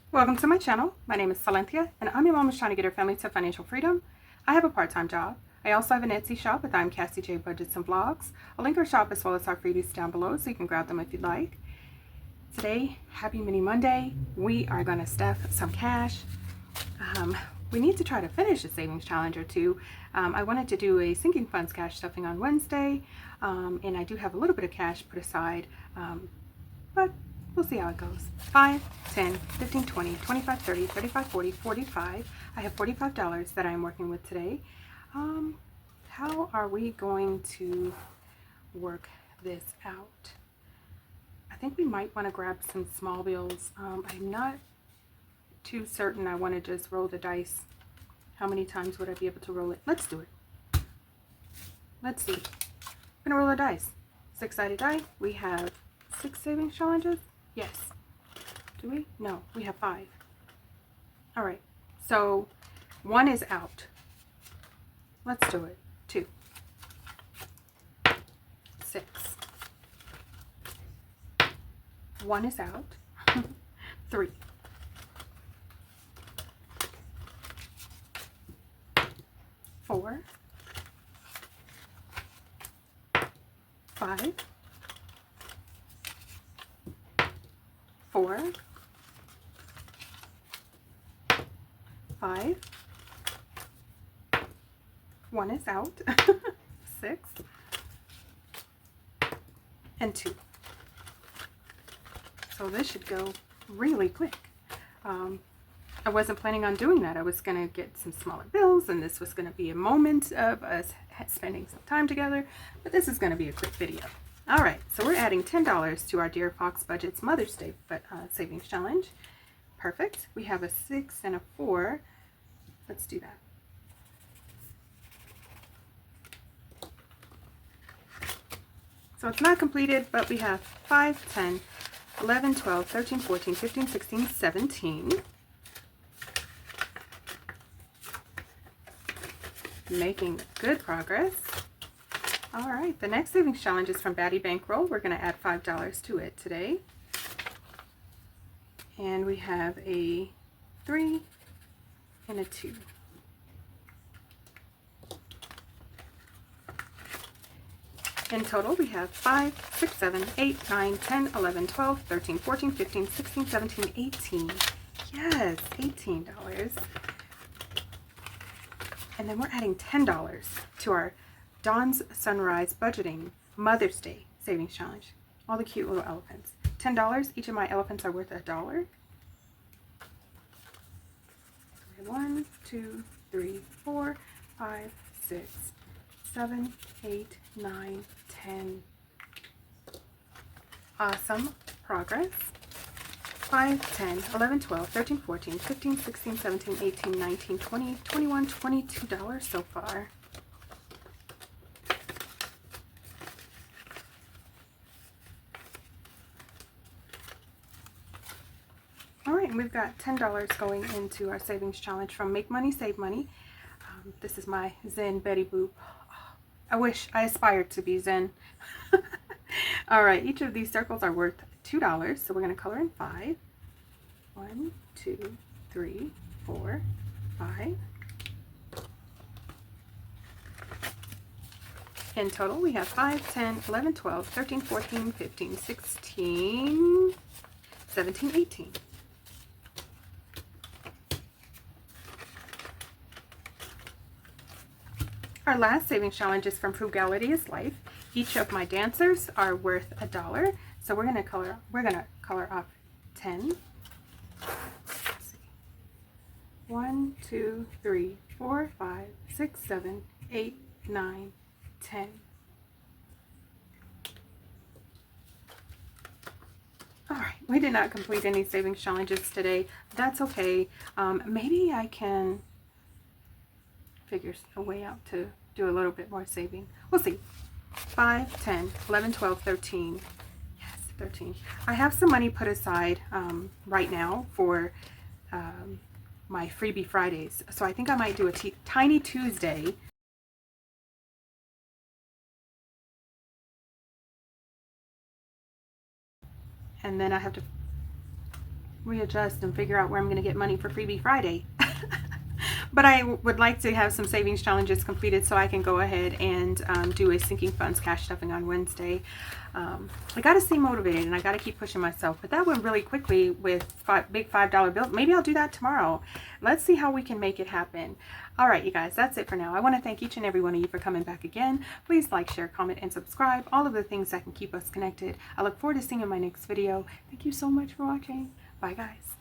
Welcome to my channel. My name is Silenthia, and I'm your mom who's trying to get her family to financial freedom. I have a part-time job. I also have an Etsy shop with I'm Cassie J Budgets and Vlogs. I'll link our shop as well as our freebies down below so you can grab them if you'd like. Today, happy mini Monday. We are going to stuff some cash. We need to try to finish a savings challenge or two. I wanted to do a sinking funds cash stuffing on Wednesday, and I do have a little bit of cash put aside, but we'll see how it goes. 5, 10, 15, 20, 25, 30, 35, 40, 45. I have $45 that I'm working with today. How are we going to work this out? I think we might want to grab some small bills. I'm not too certain I want to just roll the dice. How many times would I be able to roll it? Let's do it. Let's see. I'm going to roll the dice. 6-sided die. We have 6 savings challenges. Yes. Do we? No, we have 5. All right. So 1 is out. Let's do it. 2. 6. 1 is out. 3. 4. 5. 4. 5. 1 is out. 6. And 2. So this should go really quick. I wasn't planning on doing that. I was going to get some smaller bills, and this was going to be a moment of us spending some time together, but this is going to be a quick video. All right, so we're adding $10 to our Dear Fox Budgets Mother's Day Savings Challenge. Perfect. We have a 6 and a 4. Let's do that. So it's not completed, but we have 5, 10, 11, 12, 13, 14, 15, 16, 17. Making good progress. All right, the next savings challenge is from Batty Bankroll. We're going to add $5 to it today. And we have a 3 and a 2. In total, we have 5, 6, 7, 8, 9, 10, 11, 12, 13, 14, 15, 16, 17, 18. Yes, $18. And then we're adding $10 to our Dawn's Sunrise Budgeting Mother's Day Savings Challenge. All the cute little elephants. $10. Each of my elephants are worth $1. 1, 2, 3, 4, 5, 6, 7, 8, 9, 10. Awesome progress. 5, 10, 11, 12, 13, 14, 15, 16, 17, 18, 19, 20, 21, $22 so far. All right, and we've got $10 going into our savings challenge from Make Money, Save Money. This is my Zen Betty Boop. I wish I aspired to be Zen. All right, each of these circles are worth $2, so we're going to color in 5. 1, 2, 3, 4, 5. In total, we have 5, 10, 11, 12, 13, 14, 15, 16, 17, 18. Our last savings challenge is from Frugality is Life. Each of my dancers are worth $1, so we're gonna color off 10. Let's see. 1, 2, 3, 4, 5, 6, 7, 8, 9, 10. All right, we did not complete any savings challenges today. That's okay. Maybe I can figure a way out to do a little bit more saving. We'll see. 5, 10, 11, 12, 13. Yes, 13. I have some money put aside right now for my Freebie Fridays. So I think I might do a Tiny Tuesday. And then I have to readjust and figure out where I'm going to get money for Freebie Friday. But I would like to have some savings challenges completed so I can go ahead and do a sinking funds cash stuffing on Wednesday. I got to stay motivated and I got to keep pushing myself. But that went really quickly with big $5 bills. Maybe I'll do that tomorrow. Let's see how we can make it happen. All right, you guys, that's it for now. I want to thank each and every one of you for coming back again. Please like, share, comment, and subscribe. All of the things that can keep us connected. I look forward to seeing you in my next video. Thank you so much for watching. Bye, guys.